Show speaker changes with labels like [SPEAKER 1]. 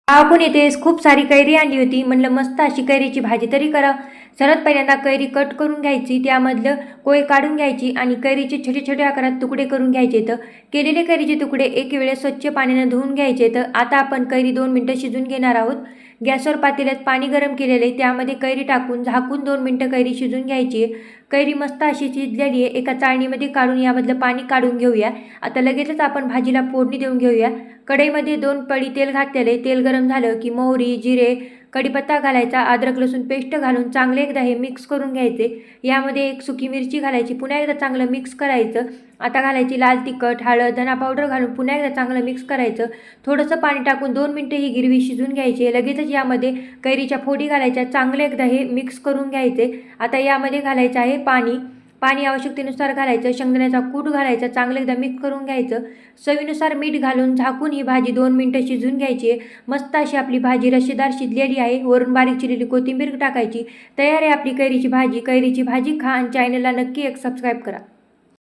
[SPEAKER 1] आपण येथे खूप सारी कैरी आणली होती. म्हणलं मस्त अशी कैरीची भाजी तरी करा. सर्वात पहिल्यांदा कैरी कट करून घ्यायची, त्यामधलं कोय काढून घ्यायची आणि कैरीचे छोटे छोटे आकारात तुकडे करून घ्यायचे. तर केलेले कैरीचे तुकडे एक वेळेस स्वच्छ पाण्याने धुवून घ्यायचे. तर आता आपण कैरी 2 मिनिटं शिजून घेणार आहोत. गॅसवर पातेल्यात पाणी गरम केलेले आहे, त्यामध्ये कैरी टाकून झाकून 2 मिनिटं कैरी शिजून घ्यायची. कैरी मस्त अशी शिजलेली आहे. एका चाळणीमध्ये काढून यामधलं पाणी काढून घेऊया. आता लगेचच आपण भाजीला फोडणी देऊन घेऊया. कढईमध्ये 2 पळी तेल घातलेले. तेल गरम झालं की मोहरी, जिरे, कढीपत्ता घालायचा, अद्रक लसूण पेस्ट घालून चांगले एकदा हे मिक्स करून घ्यायचे. यामध्ये एक सुकी मिरची घालायची, पुन्हा एकदा चांगलं मिक्स करायचं. आता घालायची लाल तिखट, हळद, धना पावडर घालून पुन्हा एकदा चांगलं मिक्स करायचं. थोडंसं पाणी टाकून 2 मिनिटं ही गिरवी शिजून घ्यायची. लगेचच यामध्ये कैरीच्या फोडी घालायच्या, चांगले एकदा हे मिक्स करून घ्यायचे. आता यामध्ये घालायचं आहे पाणी. पाणी आवश्यकतेनुसार घालायचं. शेंगदाण्याचा कूट घालायचा, चांगलं एकदा मिक्स करून घ्यायचं. चवीनुसार मीठ घालून झाकून ही भाजी 2 मिनिटं शिजून घ्यायची. मस्त अशी आपली भाजी रस्सेदार शिजलेली आहे. वरून बारीक चिरलेली कोथिंबीर टाकायची. तयार आहे आपली कैरीची भाजी. कैरीची भाजी खा आणि चॅनलला नक्की एक सबस्क्राईब करा.